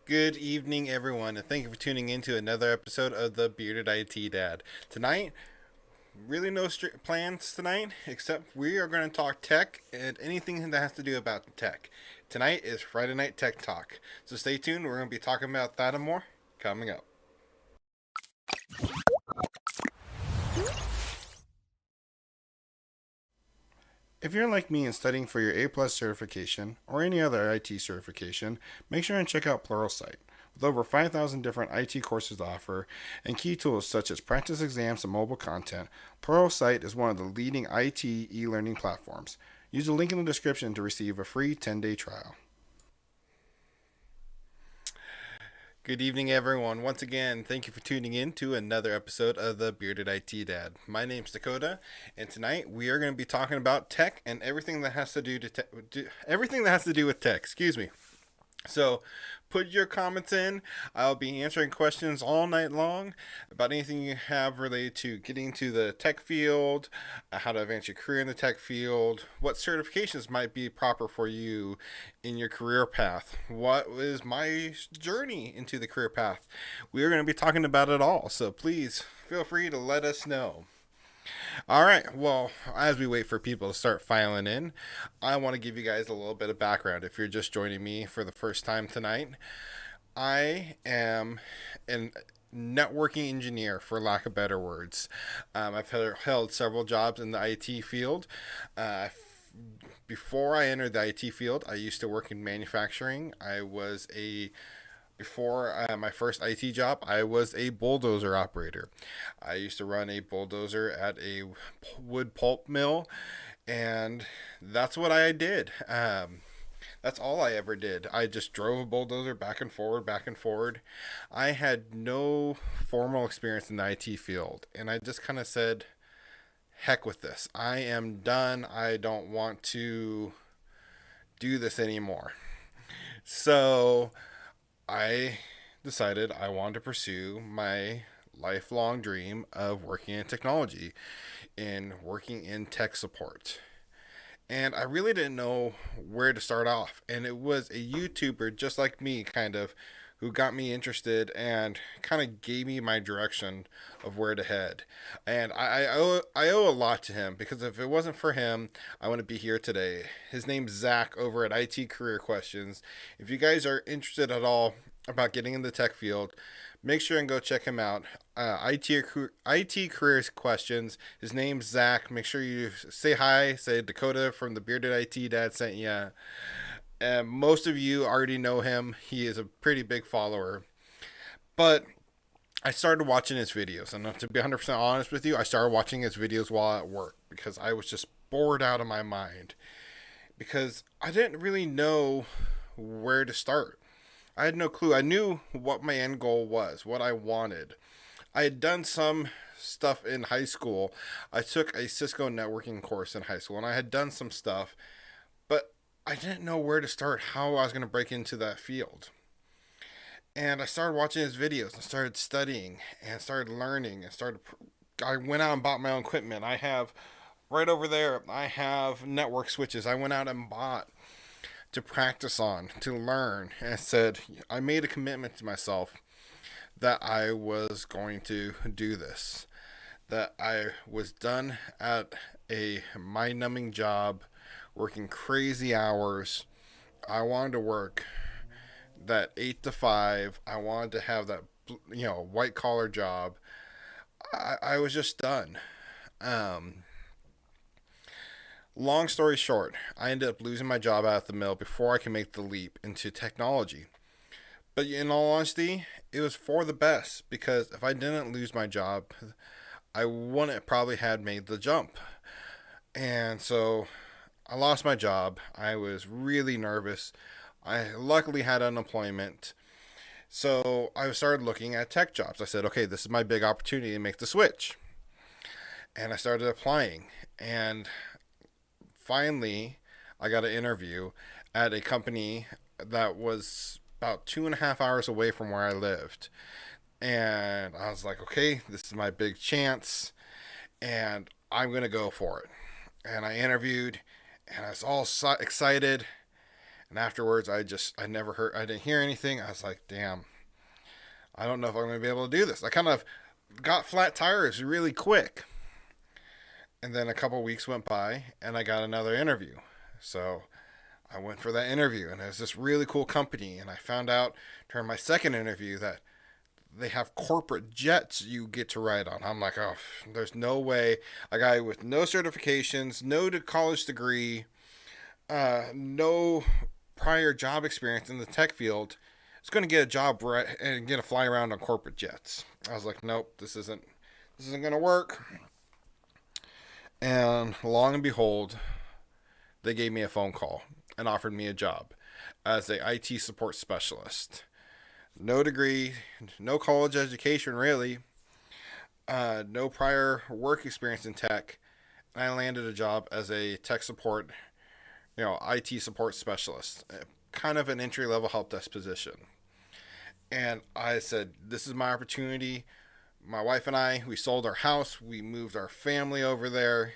Good evening, everyone, and thank you for tuning in to another episode of the Bearded IT Dad. Tonight, really no plans tonight, except we are going to talk tech and anything that has to do about tech. Tonight is Friday Night Tech Talk, so stay tuned. We're going to be talking about that and more coming up. If you're like me and studying for your A+ certification or any other IT certification, make sure and check out Pluralsight. With over 5,000 different IT courses to offer and key tools such as practice exams and mobile content, Pluralsight is one of the leading IT e-learning platforms. Use the link in the description to receive a free 10-day trial. Good evening, everyone. Once again, thank you for tuning in to another episode of the Bearded IT Dad. My name's Dakota, and tonight we are going to be talking about tech and everything that has to do with tech. Excuse me. So, put your comments in. I'll be answering questions all night long about anything you have related to getting into the tech field, how to advance your career in the tech field, what certifications might be proper for you in your career path, what was my journey into the career path. We are going to be talking about it all, so please feel free to let us know. All right, well, as we wait for people to start filing in, I want to give you guys a little bit of background. If you're just joining me for the first time tonight, I am a networking engineer, for lack of better words. I've held several jobs in the IT field. Before I entered the IT field, I used to work in manufacturing. Before my first IT job, I was a bulldozer operator. I used to run a bulldozer at a wood pulp mill, and that's what I did. That's all I ever did. I just drove a bulldozer back and forward, back and forward. I had no formal experience in the IT field, and I just kind of said, heck with this. I am done. I don't want to do this anymore. So I decided I wanted to pursue my lifelong dream of working in technology and working in tech support. And I really didn't know where to start off. And it was a YouTuber just like me, kind of, who got me interested and kind of gave me my direction of where to head. And I owe a lot to him, because if it wasn't for him, I wouldn't be here today. His name's Zach over at IT Career Questions. If you guys are interested at all about getting in the tech field, make sure and go check him out. IT Careers Questions. His name's Zach. Make sure you say hi. Say Dakota from the Bearded IT Dad sent you. Most of you already know him. He is a pretty big follower. But I started watching his videos. And to be 100% honest with you, I started watching his videos while at work because I was just bored out of my mind. Because I didn't really know where to start. I had no clue. I knew what my end goal was, what I wanted. I had done some stuff in high school. I took a Cisco networking course in high school, and I had done some stuff, but I didn't know where to start, how I was going to break into that field. And I started watching his videos and started studying and started learning and I went out and bought my own equipment. I have right over there, I have network switches I went out and bought to practice on, to learn. And I said, I made a commitment to myself that I was going to do this, that I was done at a mind-numbing job, working crazy hours. I wanted to work that 8 to 5. I wanted to have that, white collar job. I was just done. Long story short, I ended up losing my job at the mill before I could make the leap into technology. But in all honesty, it was for the best, because if I didn't lose my job, I wouldn't probably had made the jump. And so I lost my job. I was really nervous. I luckily had unemployment. So I started looking at tech jobs. I said, okay, this is my big opportunity to make the switch. And I started applying. And finally, I got an interview at a company that was about 2.5 hours away from where I lived. And I was like, okay, this is my big chance, and I'm going to go for it. And I interviewed, and I was all excited. And afterwards, I didn't hear anything. I was like, damn, I don't know if I'm going to be able to do this. I kind of got flat tires really quick. And then a couple weeks went by and I got another interview. So I went for that interview and it was this really cool company. And I found out during my second interview that they have corporate jets you get to ride on. I'm like, oh, there's no way a guy with no certifications, no college degree, no prior job experience in the tech field is going to get a job right and get to fly around on corporate jets. I was like, nope, this isn't going to work. And long and behold, they gave me a phone call and offered me a job as a IT support specialist. No degree, no college education really, no prior work experience in tech. And I landed a job as a tech support, IT support specialist, kind of an entry level help desk position. And I said, this is my opportunity. My wife and I, we sold our house, we moved our family over there,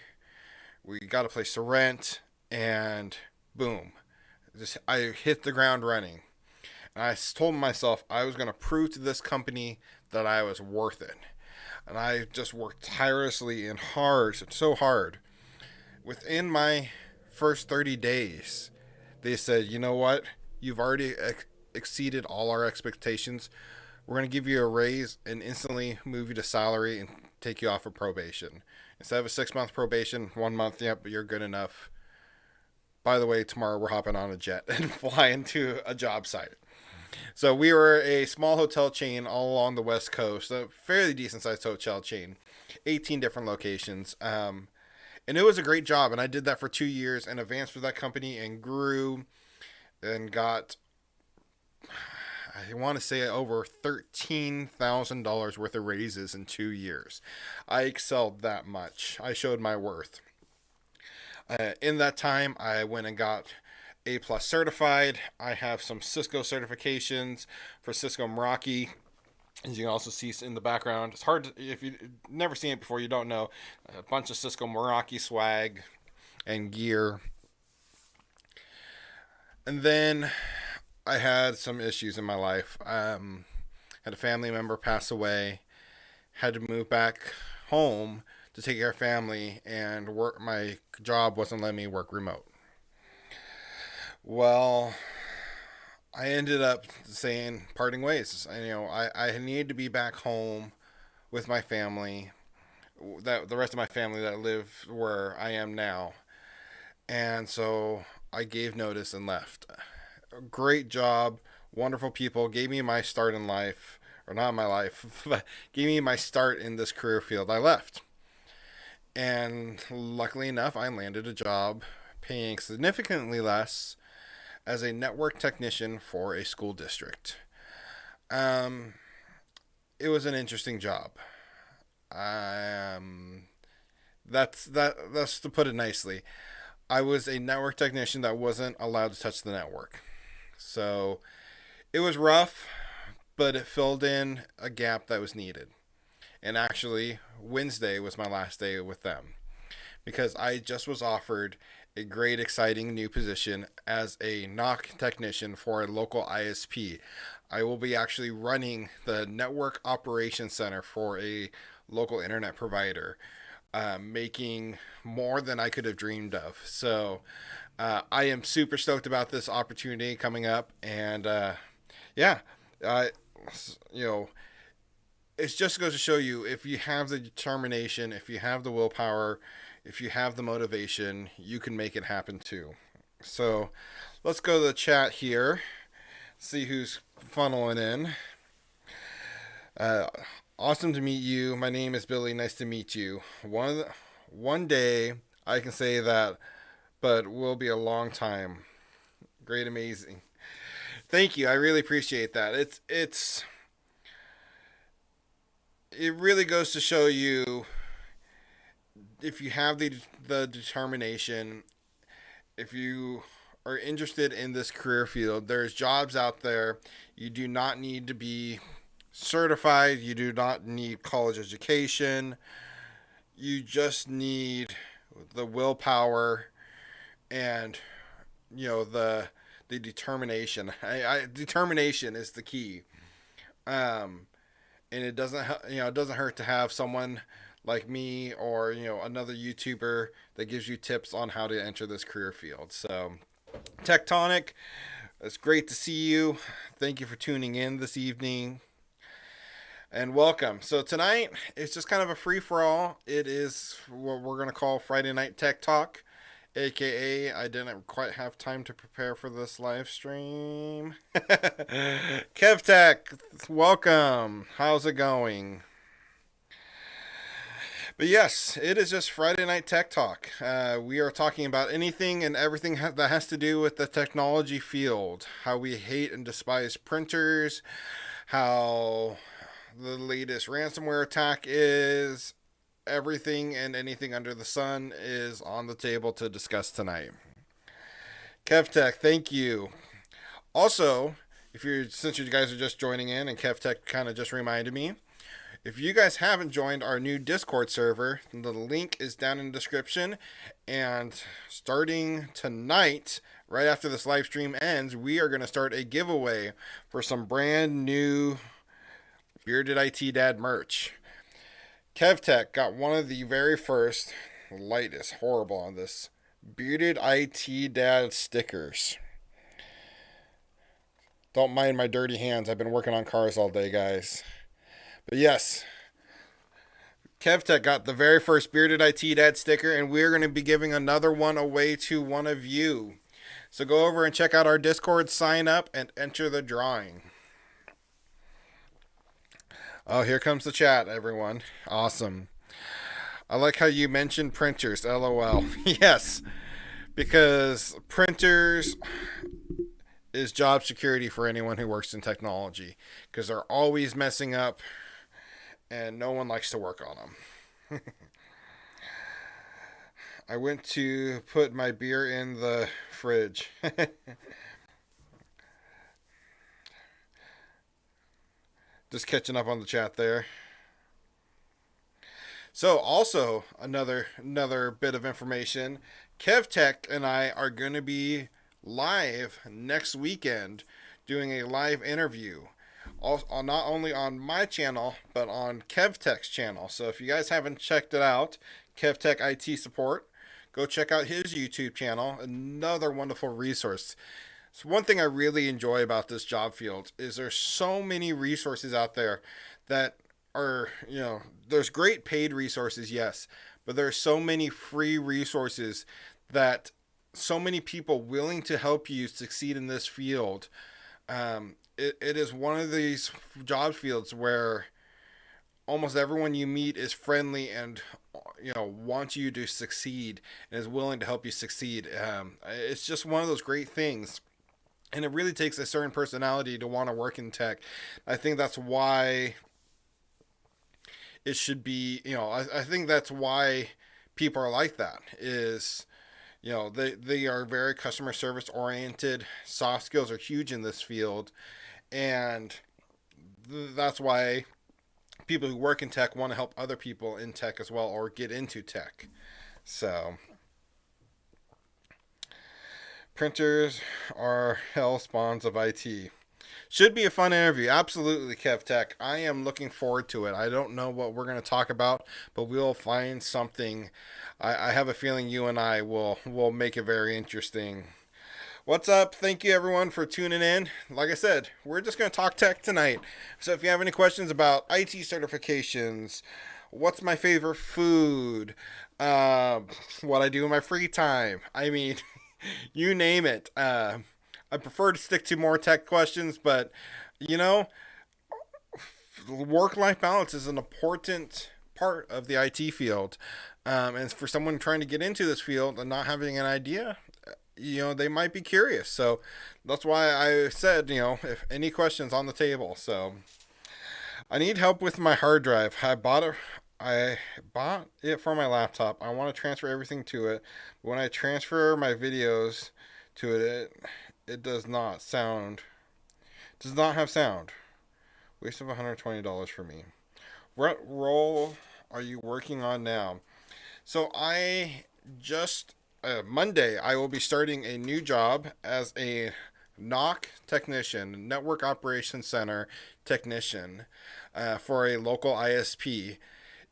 we got a place to rent, and boom, I hit the ground running. And I told myself I was going to prove to this company that I was worth it. And I just worked tirelessly and hard, so hard. Within my first 30 days, they said, you know what? You've already exceeded all our expectations. We're going to give you a raise and instantly move you to salary and take you off of probation. Instead of a 6-month probation, 1 month, yep, you're good enough. By the way, tomorrow we're hopping on a jet and flying to a job site. So we were a small hotel chain all along the West Coast, a fairly decent-sized hotel chain, 18 different locations. And it was a great job, and I did that for 2 years and advanced with that company and grew and got, I want to say, over $13,000 worth of raises in 2 years. I excelled that much. I showed my worth. In that time, I went and got A+ certified. I have some Cisco certifications for Cisco Meraki. As you can also see in the background, it's hard to, if you've never seen it before, you don't know. A bunch of Cisco Meraki swag and gear. And then I had some issues in my life. Had a family member pass away. Had to move back home to take care of family, and work. My job wasn't letting me work remote. Well, I ended up saying parting ways. I needed to be back home with my family, that the rest of my family that live where I am now, and so I gave notice and left. Great job, wonderful people, gave me my start in life, or not my life, but gave me my start in this career field. I left, and luckily enough, I landed a job paying significantly less as a network technician for a school district. It was an interesting job. That's to put it nicely. I was a network technician that wasn't allowed to touch the network. So it was rough, but it filled in a gap that was needed. And actually, Wednesday was my last day with them because I just was offered a great, exciting new position as a NOC technician for a local ISP. I will be actually running the network operations center for a local internet provider, making more than I could have dreamed of. So I am super stoked about this opportunity coming up. And yeah, it just goes to show you, if you have the determination, if you have the willpower, if you have the motivation, you can make it happen too. So let's go to the chat here, see who's funneling in. Awesome to meet you. My name is Billy. Nice to meet you. One day I can say that, but will be a long time. Great, amazing. Thank you. I really appreciate that. It really goes to show you, if you have the determination, if you are interested in this career field, there's jobs out there. You do not need to be certified. You do not need college education. You just need the willpower and the the determination. Determination is the key. And it doesn't it doesn't hurt to have someone like me or another YouTuber that gives you tips on how to enter this career field. So Tectonic, it's great to see you. Thank you for tuning in this evening and welcome. So tonight it's just kind of a free for all. It is what we're going to call Friday Night Tech Talk, aka I didn't quite have time to prepare for this live stream. KevTech, welcome. How's it going? But yes, it is just Friday Night Tech Talk. We are talking about anything and everything that has to do with the technology field. How we hate and despise printers. How the latest ransomware attack is. Everything and anything under the sun is on the table to discuss tonight. KevTech, thank you. Also, since you guys are just joining in and KevTech kind of just reminded me, if you guys haven't joined our new Discord server, the link is down in the description. And starting tonight, right after this live stream ends, we are going to start a giveaway for some brand new Bearded IT Dad merch. KevTech got one of the very first, light is horrible on this, Bearded IT Dad stickers. Don't mind my dirty hands. I've been working on cars all day, guys. But yes, KevTech got the very first Bearded IT Dad sticker, and we're going to be giving another one away to one of you. So go over and check out our Discord, sign up, and enter the drawing. Oh, here comes the chat, everyone. Awesome. I like how you mentioned printers, LOL. Yes, because printers is job security for anyone who works in technology, because they're always messing up and no one likes to work on them. I went to put my beer in the fridge. Just catching up on the chat there. So also another bit of information. KevTech and I are going to be live next weekend doing a live interview. Not only on my channel, but on KevTech's channel. So if you guys haven't checked it out, KevTech IT Support, go check out his YouTube channel. Another wonderful resource. So one thing I really enjoy about this job field is there's so many resources out there that are, there's great paid resources, yes, but there's so many free resources that so many people willing to help you succeed in this field. It is one of these job fields where almost everyone you meet is friendly and wants you to succeed and is willing to help you succeed. It's just one of those great things. And it really takes a certain personality to want to work in tech. I think that's why it should be, I think that's why people are like that is, they are very customer service oriented. Soft skills are huge in this field. And that's why people who work in tech want to help other people in tech as well, or get into tech. So printers are hell spawns of IT. Should be a fun interview. Absolutely, KevTech. I am looking forward to it. I don't know what we're going to talk about, but we'll find something. I have a feeling you and I will make it very interesting. What's up? Thank you, everyone, for tuning in. Like I said, we're just going to talk tech tonight. So if you have any questions about IT certifications, what's my favorite food, what I do in my free time, I mean, you name it. I prefer to stick to more tech questions, but, work-life balance is an important part of the IT field. And for someone trying to get into this field and not having an idea, they might be curious. So that's why I said, if any questions on the table. So I need help with my hard drive. I bought it for my laptop. I want to transfer everything to it. But when I transfer my videos to it does not have sound. Waste of $120 for me. What role are you working on now? So I just Monday I will be starting a new job as a NOC technician, Network Operations Center technician, for a local ISP.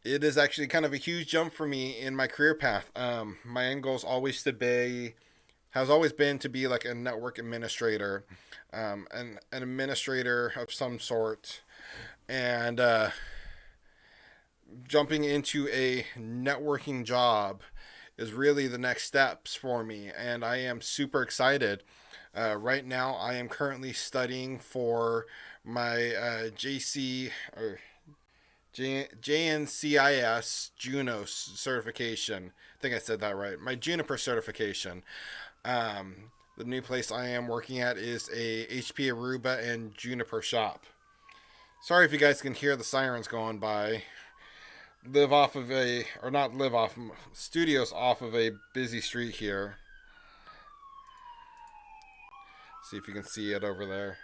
It is actually kind of a huge jump for me in my career path. My end goal is always to be has always been to be like a network administrator, an administrator of some sort, and jumping into a networking job is really the next steps for me, and I am super excited. Right now, I am currently studying for my JC or JNCIS Juno certification. I think I said that right. My Juniper certification. The new place I am working at is a HP Aruba and Juniper shop. Sorry if you guys can hear the sirens going by. Live off of a, or not live off, studios off of a busy street here. See if you can see it over there.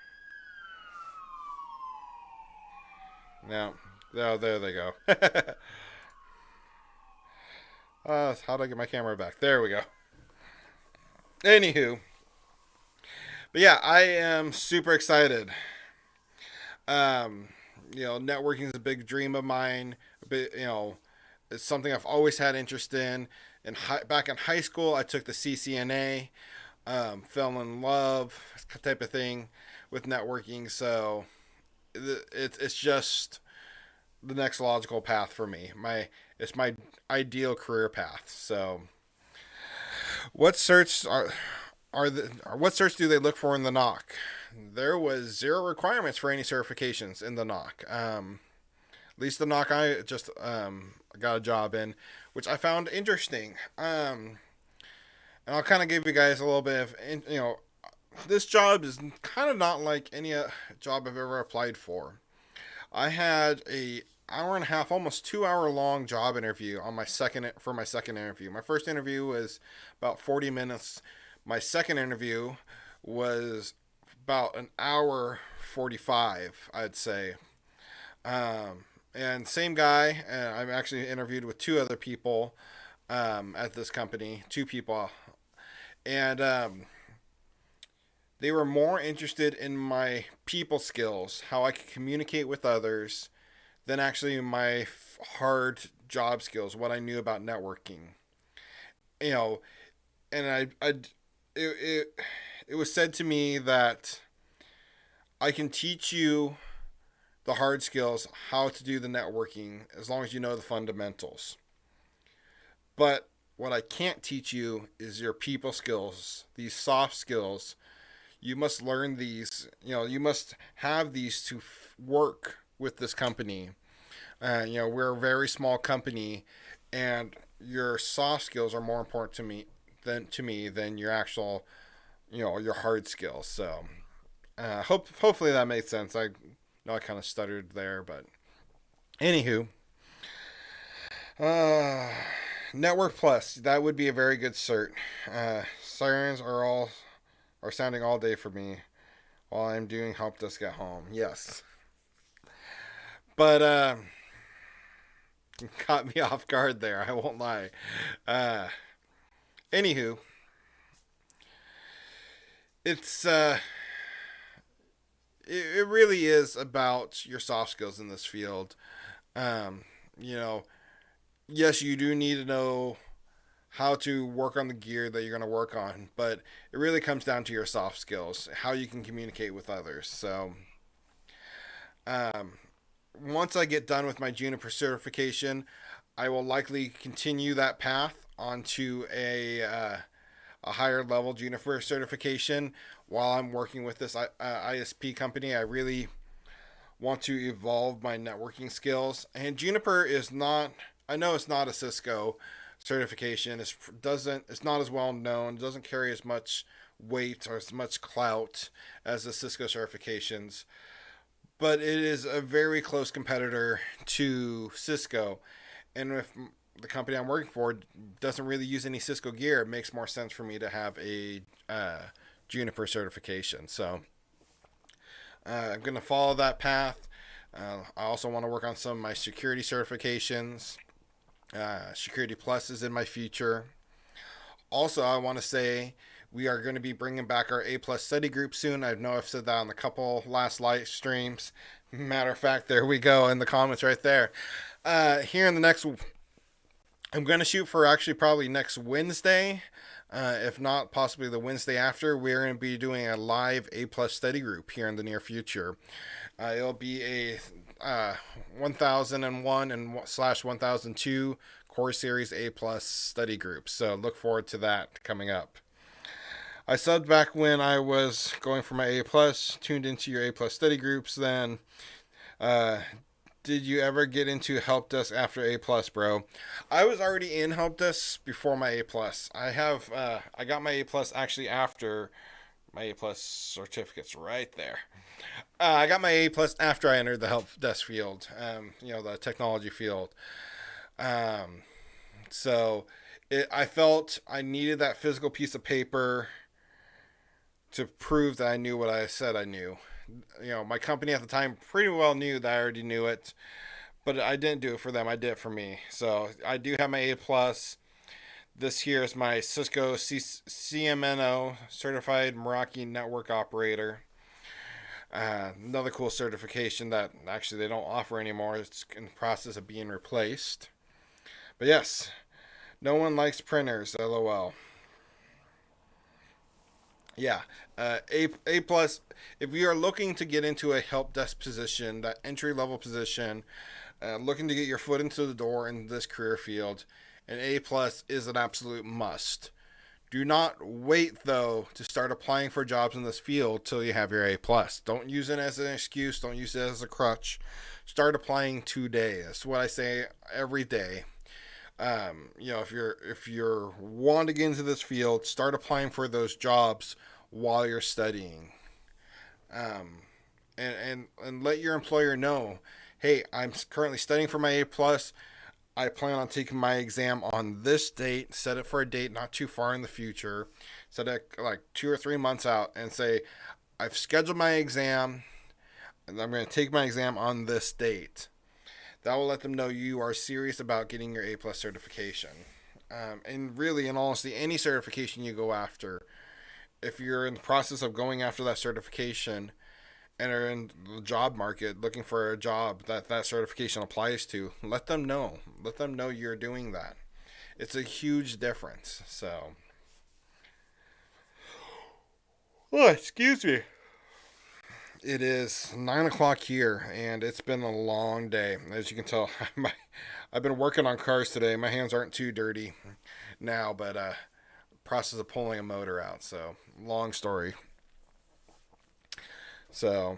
No. Oh, there they go. How do I get my camera back? There we go. Anywho. But yeah, I am super excited. Um, networking is a big dream of mine. It's something I've always had interest in. And back in high school, I took the CCNA, fell in love, type of thing, with networking. So it's just the next logical path for me. It's my ideal career path. So, what certs what certs do they look for in the NOC? There was zero requirements for any certifications in the NOC. At least the NOC I just got a job in, which I found interesting. And I'll kind of give you guys a little bit of, this job is kind of not like any job I've ever applied for. I had a hour and a half, almost 2 hour long job interview on my second interview. My first interview was about 40 minutes. My second interview was about an hour 45, I'd say. And same guy. I've actually interviewed with two other people at this company, two people, and they were more interested in my people skills, how I could communicate with others, than actually my hard job skills, what I knew about networking. You know, and it was said to me that I can teach you the hard skills, how to do the networking, as long as you know the fundamentals. But what I can't teach you is your people skills, these soft skills. You must learn these, you must have these to work with this company. We're a very small company, and your soft skills are more important to me than your actual, your hard skills. So, hopefully that made sense. I know I kind of stuttered there, but anywho, Network Plus, that would be a very good cert. Sirens are sounding all day for me while I'm doing Help Desk at Home. Yes. But caught me off guard there, I won't lie. Anywho, it's it really is about your soft skills in this field. Um, you know, yes, you do need to know how to work on the gear that you're going to work on, but it really comes down to your soft skills, how you can communicate with others. So, um, once I get done with my Juniper certification, I will likely continue that path onto a higher level Juniper certification while I'm working with this ISP company. I really want to evolve my networking skills. And Juniper is not, I know it's not a Cisco certification. It's not as well known. It doesn't carry as much weight or as much clout as the Cisco certifications. But it is a very close competitor to Cisco. And if the company I'm working for doesn't really use any Cisco gear, it makes more sense for me to have a Juniper certification. So I'm going to follow that path. I also want to work on some of my security certifications. Security Plus is in my future. Also, I want to say We are going to be bringing back our A plus study group soon. I know I've said that on a couple last live streams. Matter of fact, there we go in the comments right there. Here in the next, I'm going to shoot for actually probably next Wednesday. If not, possibly the Wednesday after, we're going to be doing a live A plus study group here in the near future. It'll be a 1001 and slash 1002 Core Series A plus study group. So look forward to that coming up. I subbed back when I was going for my A plus, tuned into your A plus study groups. Then, did you ever get into help desk after A plus, bro? I was already in help desk before my A plus. I got my A plus actually after my A plus certificates right there. I got my A plus after I entered the help desk field, the technology field. So I felt I needed that physical piece of paper to prove that I knew what I said I knew. My company at the time pretty well knew that I already knew it, but I didn't do it for them. I did it for me. So I do have my A plus. This here is my Cisco CMNO certified Meraki network operator. Another cool certification that actually they don't offer anymore. It's in the process of being replaced. But yes, no one likes printers. LOL. Yeah, A plus. If you are looking to get into a help desk position, that entry level position, looking to get your foot into the door in this career field, an A plus is an absolute must. Do not wait though to start applying for jobs in this field till you have your A plus. Don't use it as an excuse. Don't use it as a crutch. Start applying today. That's what I say every day. If you're wanting to get into this field, start applying for those jobs while you're studying, and let your employer know, hey, I'm currently studying for my A plus. I plan on taking my exam on this date. Set it for a date not too far in the future. Set it like 2 or 3 months out, and say, I've scheduled my exam, and I'm going to take my exam on this date. That will let them know you are serious about getting your A plus certification. And really, in all honesty, any certification you go after, if you're in the process of going after that certification and are in the job market looking for a job that certification applies to, let them know. Let them know you're doing that. It's a huge difference. So, excuse me. It is 9 o'clock here, and it's been a long day. As you can tell, I've been working on cars today. My hands aren't too dirty now, but process of pulling a motor out. So, long story. So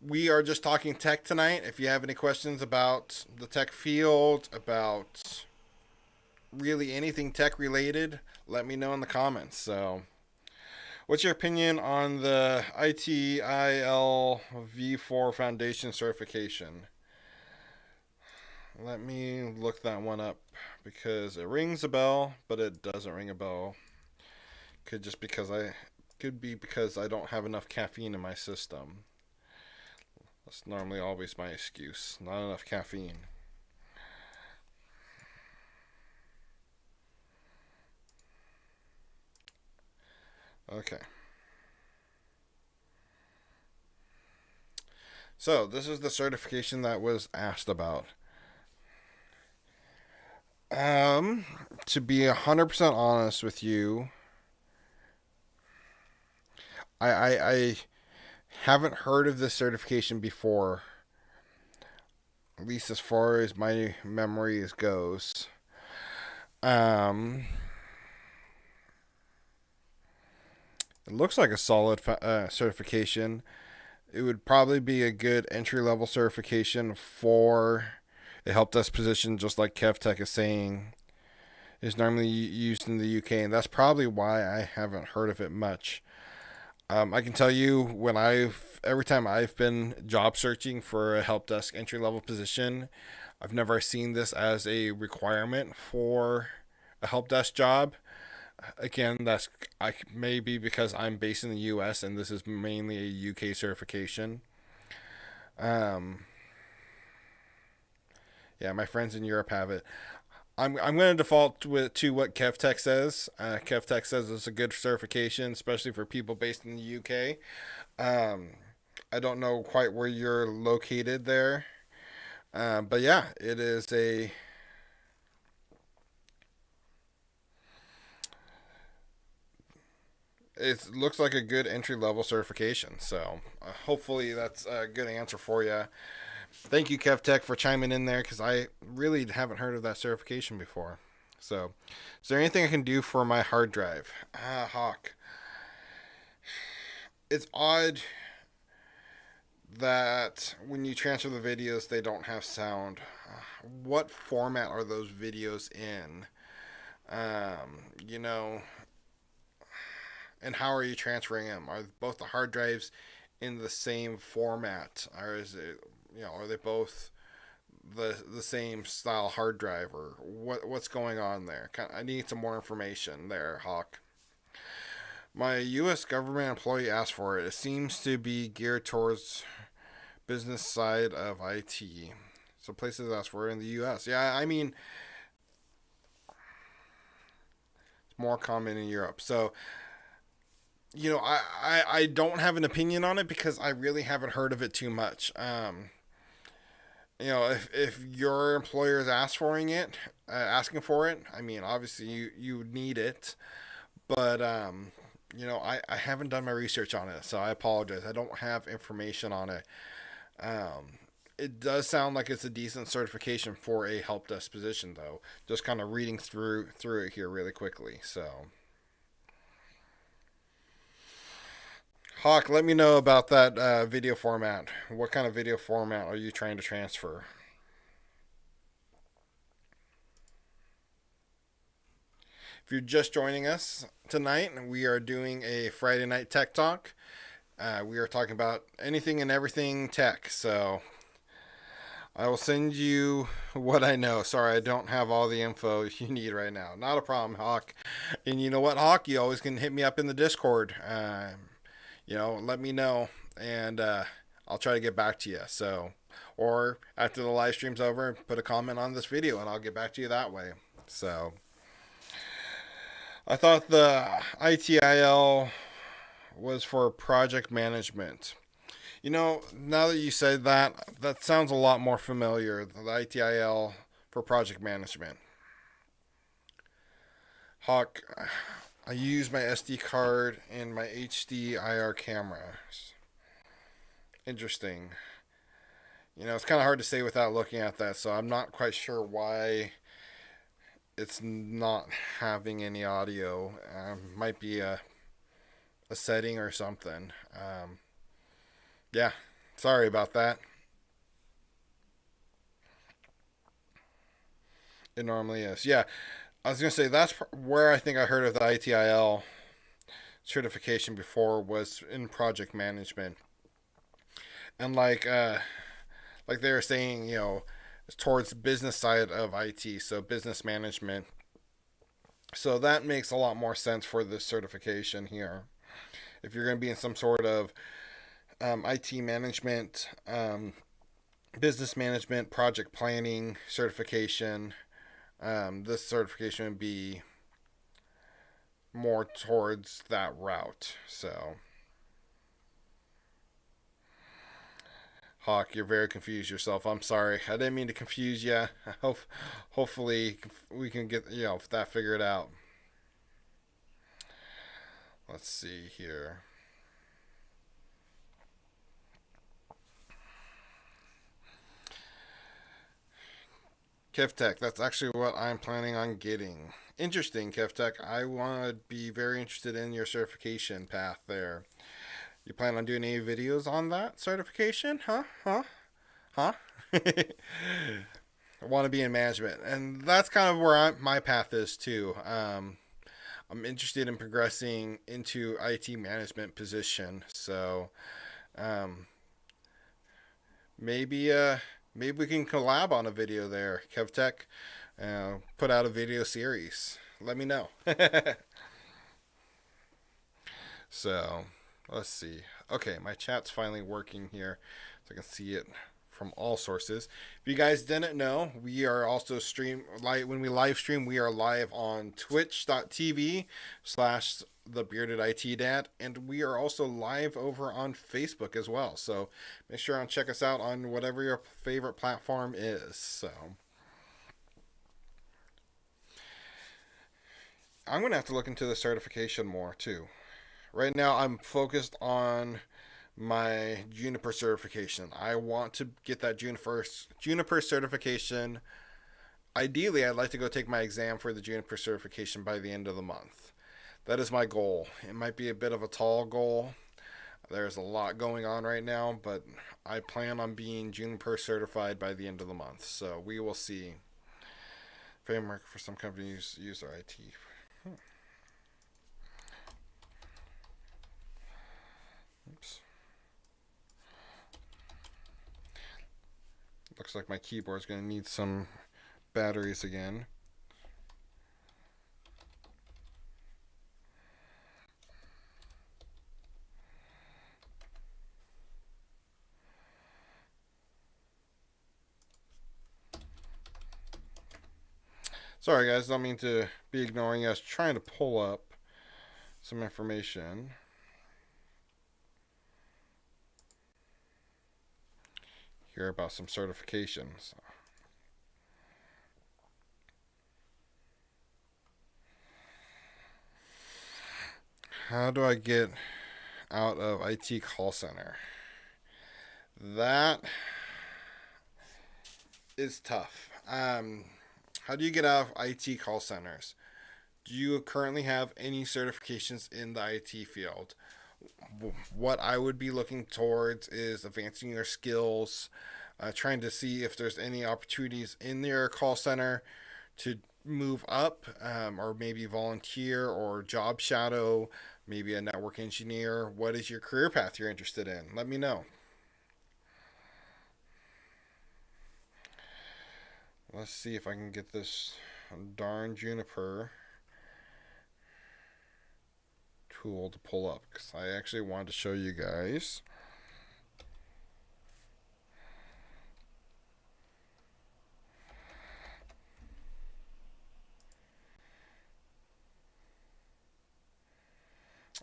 we are just talking tech tonight. If you have any questions about the tech field, about really anything tech related, let me know in the comments. So, what's your opinion on the ITIL V4 Foundation certification? Let me look that one up because it rings a bell, but it doesn't ring a bell. Could be because I don't have enough caffeine in my system. That's normally always my excuse. Not enough caffeine. Okay. So, this is the certification that was asked about. To be 100% honest with you, I haven't heard of this certification before, at least as far as my memory goes. It looks like a solid certification. It would probably be a good entry-level certification for a help desk position, just like KevTech is saying, is normally used in the UK, and that's probably why I haven't heard of it much. I can tell you every time I've been job searching for a help desk entry level position, I've never seen this as a requirement for a help desk job. Again, that's maybe because I'm based in the U.S. and this is mainly a U.K. certification. Yeah, my friends in Europe have it. I'm going to default to what KevTech says. KevTech says it's a good certification, especially for people based in the UK. Um, I don't know quite where you're located there, but yeah, it is a. It looks like a good entry level certification. So hopefully that's a good answer for you. Thank you, KevTech, for chiming in there because I really haven't heard of that certification before. So, is there anything I can do for my hard drive? Hawk. It's odd that when you transfer the videos, they don't have sound. What format are those videos in? You know, and how are you transferring them? Are both the hard drives in the same format, or is it, are they both the same style hard drive, or what's going on there? I need some more information there, Hawk. My U.S. government employee asked for it. It seems to be geared towards business side of IT. So places ask for it in the U.S. Yeah, I mean, it's more common in Europe. So, I don't have an opinion on it because I really haven't heard of it too much. If your employer is asking for it, I mean, obviously you need it, but I haven't done my research on it, so I apologize. I don't have information on it. It does sound like it's a decent certification for a help desk position, though. Just kind of reading through it here really quickly. So, Hawk, let me know about that video format. What kind of video format are you trying to transfer? If you're just joining us tonight, we are doing a Friday night tech talk. We are talking about anything and everything tech. So I will send you what I know. Sorry, I don't have all the info you need right now. Not a problem, Hawk. And you know what, Hawk? You always can hit me up in the Discord. Let me know, and I'll try to get back to you. So, or after the live stream's over, put a comment on this video, and I'll get back to you that way. So, I thought the ITIL was for project management. Now that you said that, that sounds a lot more familiar. The ITIL for project management. Hawk, I use my SD card and my HD IR camera. Interesting. It's kind of hard to say without looking at that, so I'm not quite sure why it's not having any audio. Might be a setting or something. Yeah, sorry about that. It normally is. Yeah, I was gonna say that's where I think I heard of the ITIL certification before was in project management, and like they were saying, it's towards business side of IT, so business management. So that makes a lot more sense for this certification here. If you're going to be in some sort of IT management, business management, project planning certification, this certification would be more towards that route. So, Hawk, you're very confused yourself. I'm sorry. I didn't mean to confuse you. Hopefully, we can get that figured out. Let's see here. KevTech, that's actually what I'm planning on getting. Interesting, KevTech. I want to be very interested in your certification path there. You plan on doing any videos on that certification? Huh? Huh? Huh? I want to be in management, and that's kind of where my path is too. I'm interested in progressing into IT management position, so um, maybe maybe we can collab on a video there, KevTech. Put out a video series. Let me know. So let's see. Okay, my chat's finally working here, so I can see it from all sources. If you guys didn't know, we are also when we live stream, we are live on twitch.tv/ the bearded IT dad, and we are also live over on Facebook as well. So make sure and check us out on whatever your favorite platform is. So I'm going to have to look into the certification more too. Right now, I'm focused on my Juniper certification. I want to get that Juniper certification. Ideally, I'd like to go take my exam for the Juniper certification by the end of the month. That is my goal. It might be a bit of a tall goal. There's a lot going on right now, but I plan on being Juniper certified by the end of the month. So we will see. Framework for some companies use their IT. Oops. Looks like my keyboard's going to need some batteries again. Sorry guys, don't mean to be ignoring you. I was trying to pull up some information. Hear about some certifications. How do I get out of IT call center? That is tough. How do you get out of IT call centers? Do you currently have any certifications in the IT field? What I would be looking towards is advancing your skills, trying to see if there's any opportunities in your call center to move up, or maybe volunteer or job shadow, maybe a network engineer. What is your career path you're interested in? Let me know. Let's see if I can get this darn Juniper tool to pull up, because I actually wanted to show you guys.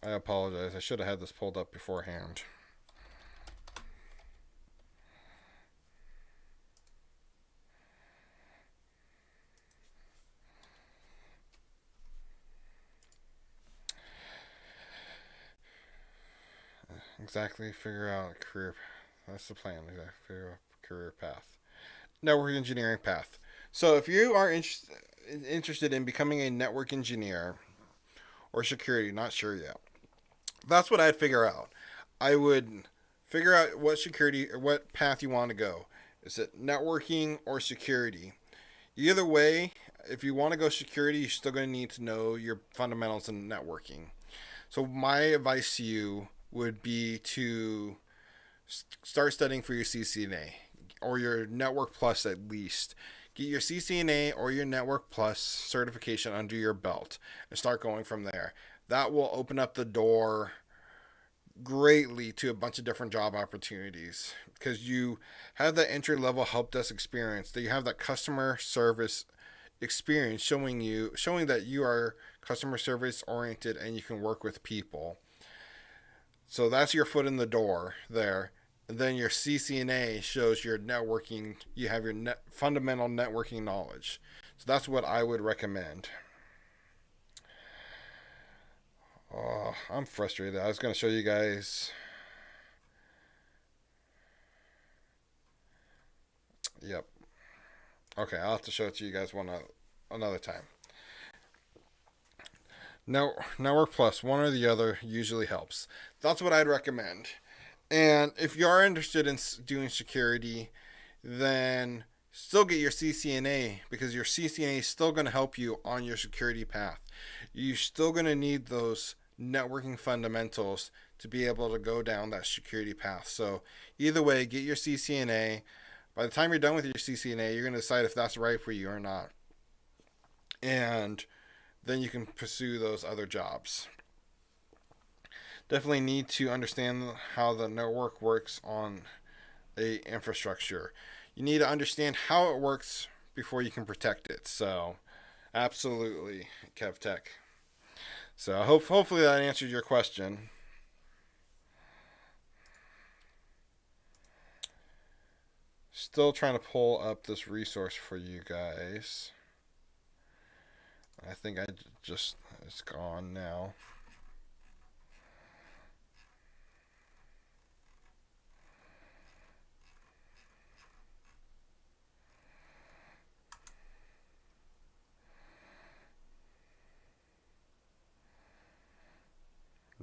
I apologize. I should have had this pulled up beforehand. Exactly, figure out a career. That's the plan. Exactly, figure out a career path. Network engineering path. So if you are interested in becoming a network engineer or security, not sure yet, that's what I'd figure out. I would figure out what security or what path you want to go. Is it networking or security? Either way, if you want to go security, you're still going to need to know your fundamentals in networking. So my advice to you would be to start studying for your CCNA or your Network Plus at least. Get your CCNA or your Network Plus certification under your belt and start going from there. That will open up the door greatly to a bunch of different job opportunities because you have that entry level help desk experience, that you have that customer service experience showing that you are customer service oriented and you can work with people. So that's your foot in the door there. And then your CCNA shows your networking, you have your fundamental networking knowledge. So that's what I would recommend. Oh, I'm frustrated. I was going to show you guys. Yep. Okay, I'll have to show it to you guys another time. Now, Network Plus, one or the other usually helps. That's what I'd recommend. And if you are interested in doing security, then still get your CCNA because your CCNA is still going to help you on your security path. You're still going to need those networking fundamentals to be able to go down that security path. So either way, get your CCNA. By the time you're done with your CCNA, you're going to decide if that's right for you or not. And then you can pursue those other jobs. Definitely need to understand how the network works on a infrastructure. You need to understand how it works before you can protect it. So, absolutely, KevTech. So, hopefully that answered your question. Still trying to pull up this resource for you guys. I think I just, it's gone now.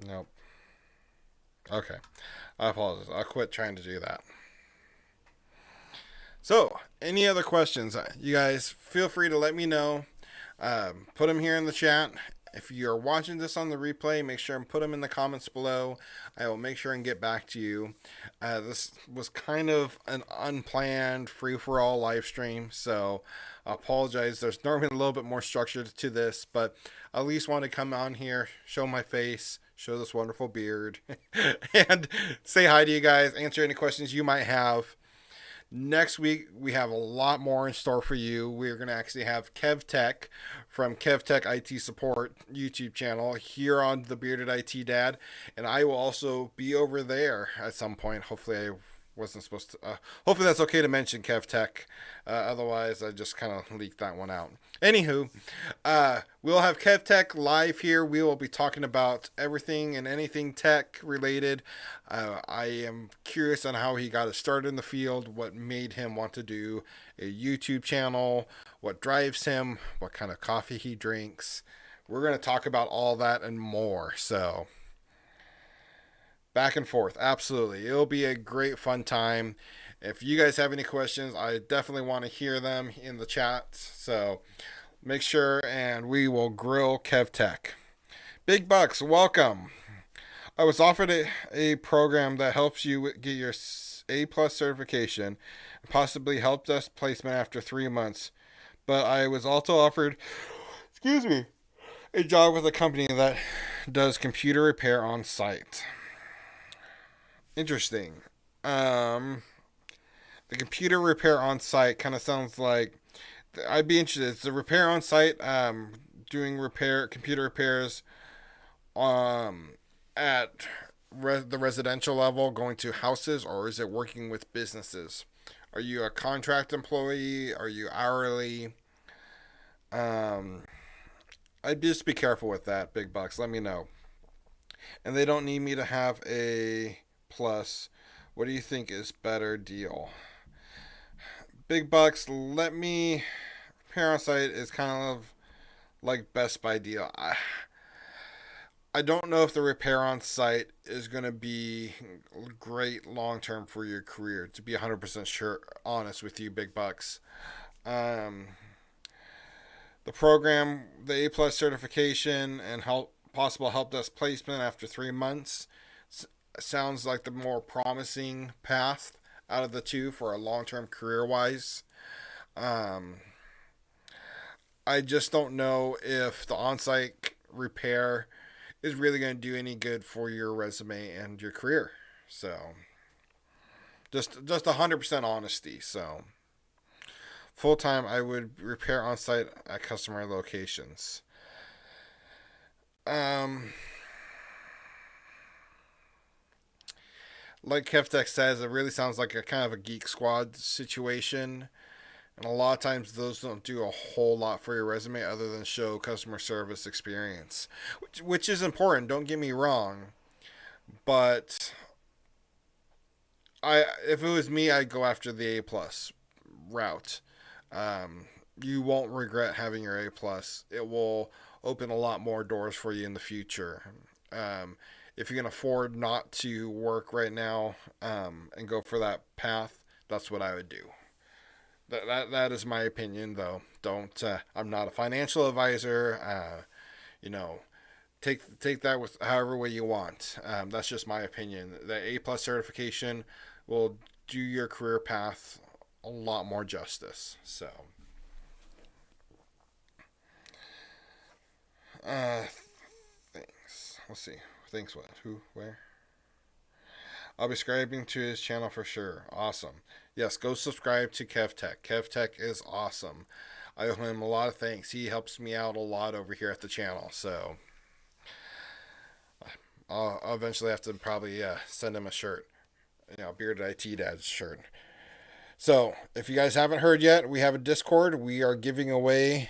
Nope. Okay. I apologize. I'll quit trying to do that. So, any other questions? You guys feel free to let me know. Put them here in the chat. If you're watching this on the replay, make sure and put them in the comments below. I will make sure and get back to you. This was kind of an unplanned free for all live stream, so I apologize. There's normally a little bit more structure to this, but I at least want to come on here, show my face, show this wonderful beard, and say hi to you guys, answer any questions you might have. Next week, we have a lot more in store for you. We're going to actually have KevTech from KevTech IT Support YouTube channel here on the Bearded IT Dad. And I will also be over there at some point. Hopefully, I wasn't supposed to. Hopefully, that's okay to mention KevTech. Otherwise, I just kind of leaked that one out. Anywho, we'll have KevTech live here. We will be talking about everything and anything tech related. I am curious on how he got started in the field, what made him want to do a YouTube channel, what drives him, what kind of coffee he drinks. We're going to talk about all that and more. So, back and forth. Absolutely. It'll be a great fun time. If you guys have any questions, I definitely want to hear them in the chat. So make sure and we will grill KevTech. Big Bucks, welcome. I was offered a program that helps you get your A plus certification and possibly help desk placement after 3 months. But I was also offered, excuse me, a job with a company that does computer repair on site. Interesting. The computer repair on site kind of sounds like I'd be interested. It's the repair on site, doing computer repairs, um, at the residential level, going to houses, or is it working with businesses? Are you a contract employee? Are you hourly? Um, I'd just be careful with that. Big bucks. Let me know. And they don't need me to have a plus. What do you think is better deal? Big bucks. Let me. Repair on site is kind of like Best Buy deal. I don't know if the repair on site is going to be great long term for your career. To be 100% sure, honest with you, big bucks. Um, the program, the A plus certification, and possible help desk placement after 3 months sounds like the more promising path out of the two for a long term career wise. Um, I just don't know if the on site repair is really going to do any good for your resume and your career. So, just 100% honesty. So, full time, I would repair on site at customer locations. Um, like KevTech says, it really sounds like a kind of a Geek Squad situation. And a lot of times those don't do a whole lot for your resume other than show customer service experience, which is important. Don't get me wrong, but if it was me, I'd go after the A plus route. Um, you won't regret having your A plus. It will open a lot more doors for you in the future. If you can afford not to work right now, and go for that path, that's what I would do. That is my opinion, though. Don't I'm not a financial advisor. You know, take that with however way you want. That's just my opinion. The A plus certification will do your career path a lot more justice. So, uh, thanks. Let's see. Thanks. What? Who? Where? I'll be subscribing to his channel for sure. Awesome. Yes, go subscribe to KevTech. KevTech is awesome. I owe him a lot of thanks. He helps me out a lot over here at the channel. So I'll eventually have to probably send him a shirt. Bearded IT Dad's shirt. So if you guys haven't heard yet, we have a Discord. We're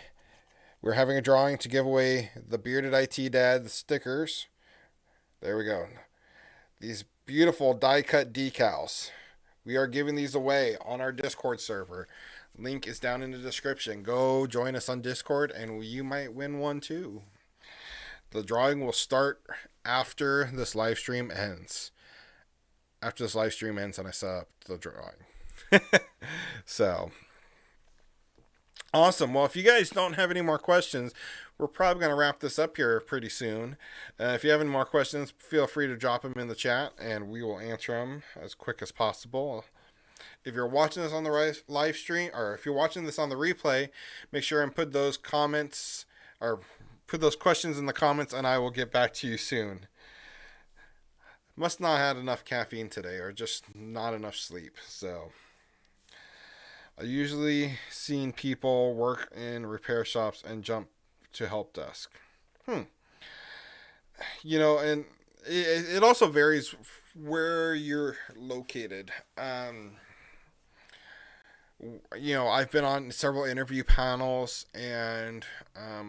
having a drawing to give away the Bearded IT Dad stickers. There we go. These beautiful die-cut decals. We are giving these away on our Discord server. Link is down in the description. Go join us on Discord and you might win one too. The drawing will start after this live stream ends. After this live stream ends and I set up the drawing. So, awesome. Well, if you guys don't have any more questions, we're probably going to wrap this up here pretty soon. If you have any more questions, feel free to drop them in the chat and we will answer them as quick as possible. If you're watching this on the live stream, or if you're watching this on the replay, make sure and put those comments or put those questions in the comments and I will get back to you soon. Must not have had enough caffeine today or just not enough sleep. So I usually seen people work in repair shops and jump to help desk. And it also varies where you're located. I've been on several interview panels and a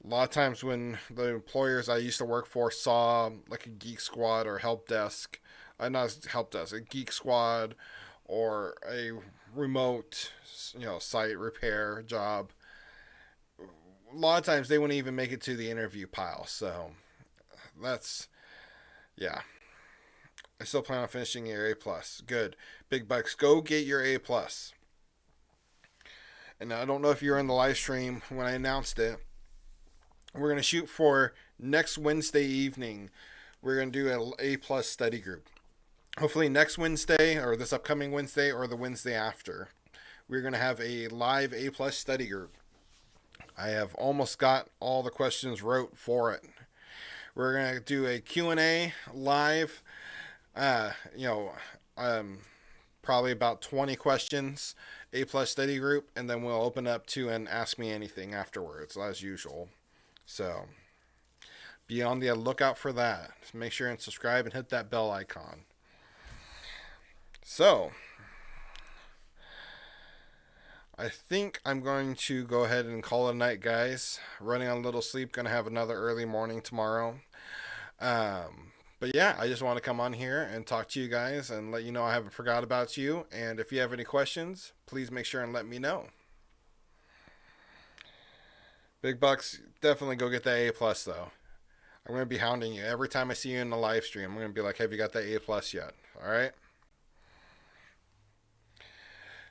lot of times when the employers I used to work for saw like a Geek Squad or help desk, not help desk, a Geek Squad or a remote, site repair job, a lot of times they wouldn't even make it to the interview pile. So that's, yeah. I still plan on finishing your A+. Good. Big Bucks, go get your A+. And I don't know if you were in the live stream when I announced it. We're going to shoot for next Wednesday evening. We're going to do an A+ study group. Hopefully next Wednesday or this upcoming Wednesday or the Wednesday after. We're going to have a live A+ study group. I have almost got all the questions wrote for it. We're going to do a Q&A live. Probably about 20 questions, A+ study group, and then we'll open up to an Ask Me Anything afterwards, as usual. So, be on the lookout for that. Make sure and subscribe and hit that bell icon. So, I think I'm going to go ahead and call it a night, guys. Running on a little sleep, going to have another early morning tomorrow. But yeah, I just want to come on here and talk to you guys and let you know I haven't forgot about you. And if you have any questions, please make sure and let me know. Big Bucks, definitely go get that A+, though. I'm going to be hounding you. Every time I see you in the live stream, I'm going to be like, have you got that A+ yet? All right?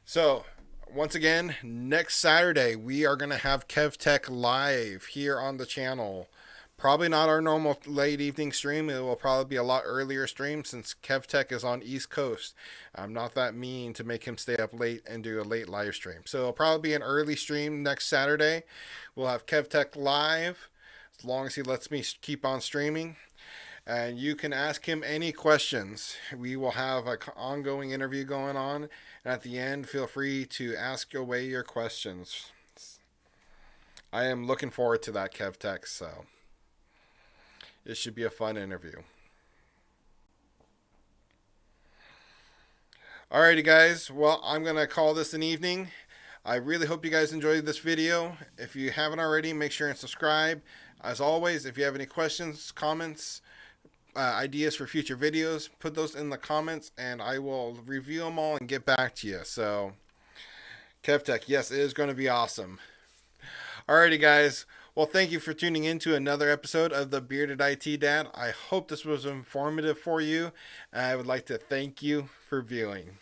So, once again, next Saturday, we are going to have KevTech live here on the channel. Probably not our normal late evening stream. It will probably be a lot earlier stream since KevTech is on East Coast. I'm not that mean to make him stay up late and do a late live stream. So it'll probably be an early stream next Saturday. We'll have KevTech live as long as he lets me keep on streaming. And you can ask him any questions. We will have an ongoing interview going on. And at the end, feel free to ask away your questions. I am looking forward to that, KevTech. So it should be a fun interview. Alrighty, guys. Well, I'm going to call this an evening. I really hope you guys enjoyed this video. If you haven't already, make sure and subscribe. As always, if you have any questions, comments, ideas for future videos, put those in the comments and I will review them all and get back to you. So, KevTech, yes, it is going to be awesome. Alrighty, guys. Well, thank you for tuning in to another episode of the Bearded IT Dad. I hope this was informative for you. I would like to thank you for viewing.